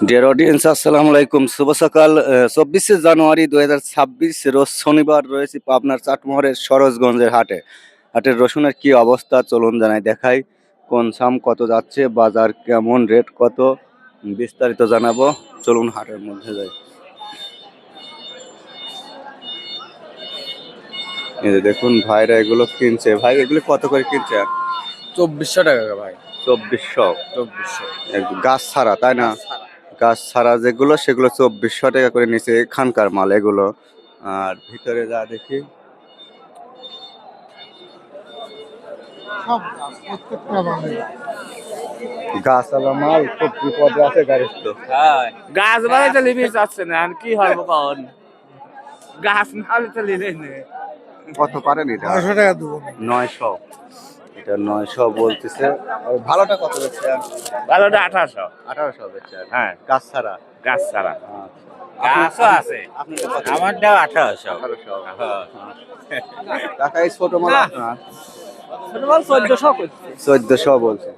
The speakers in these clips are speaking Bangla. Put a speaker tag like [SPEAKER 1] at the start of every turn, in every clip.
[SPEAKER 1] ডিয়ার অডিয়েন্স, আসসালামু আলাইকুম। শুভ সকাল। 24শে জানুয়ারি 2026 রোজ শনিবার রয়েছে পাবনার চাটমোহরের সরোজগঞ্জের হাটে। হাটের রসুনের কি অবস্থা চলুন জানাই, দেখাই কোন সাম কত যাচ্ছে, বাজার কেমন, রেট কত, বিস্তারিত জানাবো। চলুন হাটের মধ্যে যাই। এই যে দেখুন ভাইরা এগুলো কিনছে। ভাই এগুলো কত করে কিনছে?
[SPEAKER 2] 2400 টাকা ভাই।
[SPEAKER 1] 2400। গাছ ছাড়া তাই না? গাছ ছাড়া যেগুলো সেগুলো 2400 টাকা করে নিচে এখানকার মাল এগুলো। আর ভিতরে যা দেখি গাছওয়ালা মাল, খুব বিপদে আছে গাড়ির তো।
[SPEAKER 2] গাছ বাড়ি তো লিবি যাচ্ছে না, আর কি হবে কখন? গাছ না হলে তো লিলে নে।
[SPEAKER 1] কত পারেন এটা?
[SPEAKER 2] 900 টাকা দেবো।
[SPEAKER 1] 900। এটা 900 বলতেছে। আর ভালোটা কত বেচছে?
[SPEAKER 2] ভালোটা 1800।
[SPEAKER 1] 1800 বেচছে।
[SPEAKER 2] হ্যাঁ,
[SPEAKER 1] গাছ ছাড়া।
[SPEAKER 2] গাছ ছাড়া।
[SPEAKER 1] গাছও আছে।
[SPEAKER 2] আমারটাও 1800।
[SPEAKER 1] 1800। টাকা এই ছোট মাল আপনার?
[SPEAKER 2] ছোট মাল 1400 করছে।
[SPEAKER 1] 1400 বলছে।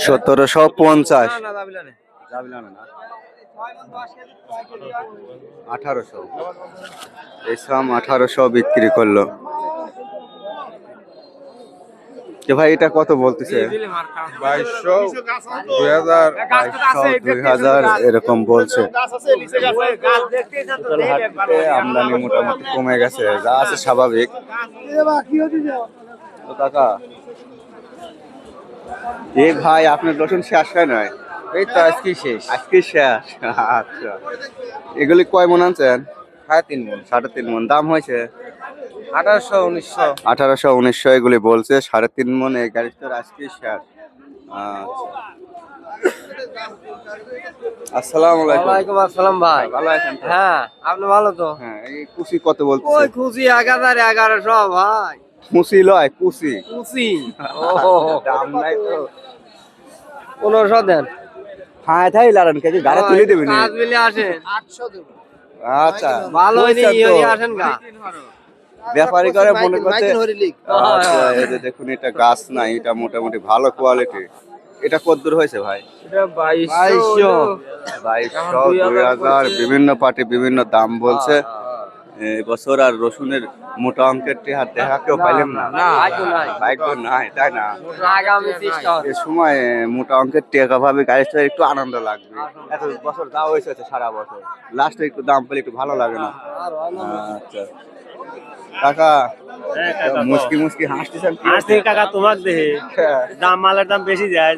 [SPEAKER 1] 1750।
[SPEAKER 2] না দাবিলা নে।
[SPEAKER 1] 1800। এই সাম 1800 বিক্রি করলো। যে ভাই এটা কত বলতেছে?
[SPEAKER 2] 2200,
[SPEAKER 1] 2000, 2000 এরকম বলছে। আমদানি মোটামুটি কমে গেছে, যা আছে স্বাভাবিক। তো কাকা, এই ভাই আপনার রসুন শেষ হয় নয়?
[SPEAKER 2] এই তো আজকে শেষ।
[SPEAKER 1] আজকে শেষ। আচ্ছা, এগুলি কয় মন আনছেন?
[SPEAKER 2] 3.5 মণ।
[SPEAKER 1] 3.5 মন। দাম হয়েছে
[SPEAKER 2] 1800, 1900।
[SPEAKER 1] 1800, 1900 এগুলি বলছে। 3.5 মন এই গাড়ি তো আজকে শেষ। আসসালামু আলাইকুম।
[SPEAKER 2] ওয়ালাইকুম আসসালাম ভাই।
[SPEAKER 1] ভালো আছেন তো?
[SPEAKER 2] হ্যাঁ, আপনি ভালো তো?
[SPEAKER 1] হ্যাঁ, এই কুচি কত বলছে?
[SPEAKER 2] ওই খুশি 1100 ভাই।
[SPEAKER 1] কুচি লয়, কুচি।
[SPEAKER 2] খুশি।
[SPEAKER 1] দাম নাই তো।
[SPEAKER 2] 1500 দেন।
[SPEAKER 1] হ্যাঁ তাই লাগান কেজি গাড়ি তুলে দেবেন।
[SPEAKER 2] কাজ মিলে আসেন। 800 দেব।
[SPEAKER 1] আচ্ছা,
[SPEAKER 2] ভালো হয়নি,
[SPEAKER 1] বলছেন তো।
[SPEAKER 2] ইয়ে আসেন গা।
[SPEAKER 1] ব্যাপারী করে মনে করতে। আচ্ছা, এই যে দেখুন এটা গাছ নাই, এটা মোটামুটি ভালো কোয়ালিটি। এটা কত দূর হয়েছে ভাই?
[SPEAKER 2] এটা 2200।
[SPEAKER 1] 2200, 2000 বিভিন্ন পার্টি বিভিন্ন দাম বলছে। এই বছর আর রসুনের মোটা অঙ্কের টেহার দেখা কেউ পাইলাম না। ভাগ্য নাই তাই না?
[SPEAKER 2] আগামী চেষ্টা হবে।
[SPEAKER 1] এই সময় মোটা অঙ্কের টেকা ভাবে গাড়ি চড়ে একটু আনন্দ লাগবে। এত বছর দাও হয়েছে সারা বছর, লাস্টে একটু দাম পেলে একটু ভালো লাগে না? আচ্ছা কাকা, মুসকি মুসকি হাসতেছেন কি?
[SPEAKER 2] আজ থেকে কাকা তোমাক দেহে দাম, মালের দাম বেশি যায়।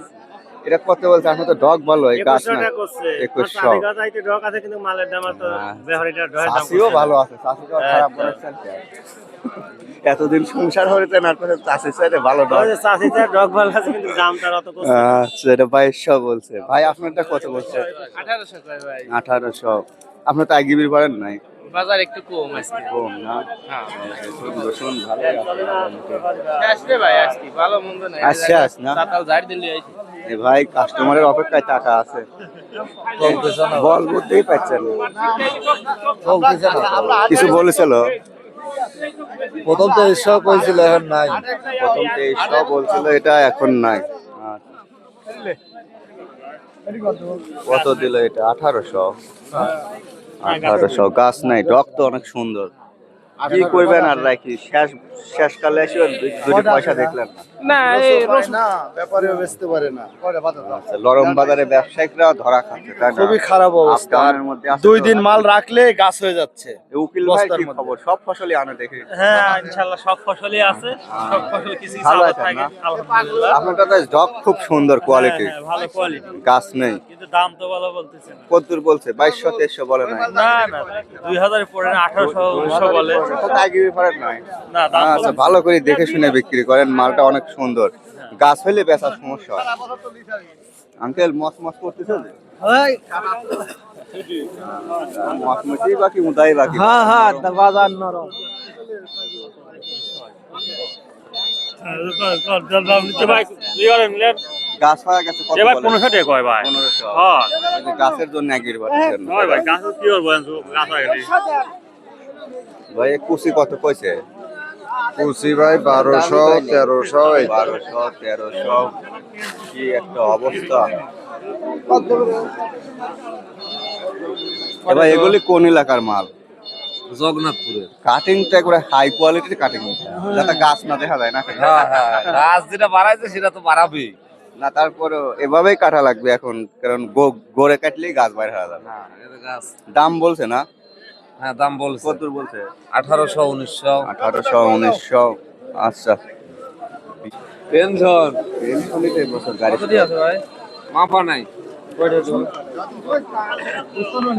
[SPEAKER 1] এটা কত বলছে? এখন তো ডগ ভালো, এই গাছ না।
[SPEAKER 2] 2100 ডগ আছে, কিন্তু মালের দাম তো ব্যাপারীটা ডগের দাম
[SPEAKER 1] চাষিও ভালো আছে, চাষিও খারাপ বলেছেন। এতদিন সংসার হয়েছে না, চাষির সাথে ভালো ডগ।
[SPEAKER 2] চাষিটা ডগ ভালো আছে, কিন্তু দাম তার অত করছে।
[SPEAKER 1] আচ্ছা, এটা 2200 বলছে। ভাই আপনারটা কত বলছে?
[SPEAKER 2] 1800 কয় ভাই।
[SPEAKER 1] 1800। আপনার তো আইগিবির পারেন নাই?
[SPEAKER 2] বাজার একটু কম আজকে।
[SPEAKER 1] কম না?
[SPEAKER 2] হ্যাঁ,
[SPEAKER 1] রসুন ভালো
[SPEAKER 2] আসবে ভাই আজকে, ভালো মন্দ নাই।
[SPEAKER 1] আচ্ছা না,
[SPEAKER 2] তাতাল ঝাড় দিলে আইছি।
[SPEAKER 1] এ ভাই কাস্টমারের অপেক্ষায় টাকা আছে, বল বুঝতেই পারছেন। কিছু বলেছিল
[SPEAKER 2] প্রথম তো এসব কইছিল, এখন নাই।
[SPEAKER 1] প্রথম 2300 বলছিল, এটা এখন নাই। কত দিল এটা? 1800। 1800। গাছ নাই, ডগ তো অনেক সুন্দর। কি করবেন আর রাখি, শেষ কালে এসে দুটি পয়সা দেখলেন
[SPEAKER 2] না,
[SPEAKER 3] না, ব্যাপারেও বেচতে পারে না।
[SPEAKER 1] আচ্ছা, লরম বাজারে ব্যবসায়িকরা ধরা খাচ্ছে তাই না?
[SPEAKER 3] খুবই খারাপ অবস্থা।
[SPEAKER 1] আপনার মধ্যে আছে
[SPEAKER 3] 2
[SPEAKER 1] তো?
[SPEAKER 3] দিন মাল রাখলে গাছ হয়ে যাচ্ছে।
[SPEAKER 1] উকিল ভাই কি খবর? সব ফসলই আনে দেখি।
[SPEAKER 2] হ্যাঁ, ইনশাআল্লাহ সব ফসলই আছে। সব ফসল কিছু
[SPEAKER 1] ভালো
[SPEAKER 2] সাপোর্ট
[SPEAKER 1] আছেন
[SPEAKER 2] থাকে,
[SPEAKER 1] না?
[SPEAKER 2] আলহামদুলিল্লাহ।
[SPEAKER 1] আপনারটা তো ডগ খুব সুন্দর কোয়ালিটি,
[SPEAKER 2] হ্যাঁ, ভালো কোয়ালিটি,
[SPEAKER 1] গাছ নেই।
[SPEAKER 2] কিন্তু দাম তো ভালো বলতেছে না।
[SPEAKER 1] কত দূর বলছে? 2200, 2300 বলে নাই?
[SPEAKER 2] না না, 2000 পরে না, 1800, 1900 বলে।
[SPEAKER 1] আইগিবি ফারেক নাই?
[SPEAKER 2] না, দাম
[SPEAKER 1] আচ্ছা, ভালো করে দেখে শুনে বিক্রি করেন, মালটা অনেক সুন্দর। গাছ হইলে বেচার সমস্যা হয়। আঙ্কেল মস মস করতেছে যে? মস মসই বাকি মুদাই বাকি।
[SPEAKER 2] হ্যাঁ হ্যাঁ, বাজার নরম।
[SPEAKER 1] গাছ হয়ে গেছে কত বলে?
[SPEAKER 2] 1500 টাকা কয় ভাই।
[SPEAKER 1] 1500।
[SPEAKER 2] হ্যাঁ
[SPEAKER 1] এই যে গাছের জন্য আইগিবি পাচ্ছেন
[SPEAKER 2] ভাই, গাছ কি করবো, গাছ হয়ে গেছে।
[SPEAKER 1] ভাই কুচি কত কইছে?
[SPEAKER 4] কুচি ভাই 1200 1300
[SPEAKER 1] 1200 1300 কি একটা অবস্থা। এবার এগুলি কোন এলাকার মাল?
[SPEAKER 2] জগন্নাথপুরের।
[SPEAKER 1] কাটিংটা একবারে হাই কোয়ালিটির কাটিং, যাতে গাছ না দেখা যায় না।
[SPEAKER 2] হ্যাঁ হ্যাঁ, গাছ যেটা বাড়াইছে সেটা তো বাড়াবেই।
[SPEAKER 1] না তারপরে এভাবেই কাটা লাগবে এখন, কারণ গড়ে কাটলেই গাছ বাইরে হয়ে যাবে।
[SPEAKER 2] হ্যাঁ, এটা গাছ।
[SPEAKER 1] দাম বলছে না?
[SPEAKER 2] হ্যাঁ, দাম বলছে।
[SPEAKER 1] কত বলছে?
[SPEAKER 2] 1800 1900।
[SPEAKER 1] 1800 1900। আচ্ছা,
[SPEAKER 2] পেনশন
[SPEAKER 1] পেনশনই তো এবছর গাড়ি
[SPEAKER 2] কত দিয়ে আছে ভাই? মাপা নাই।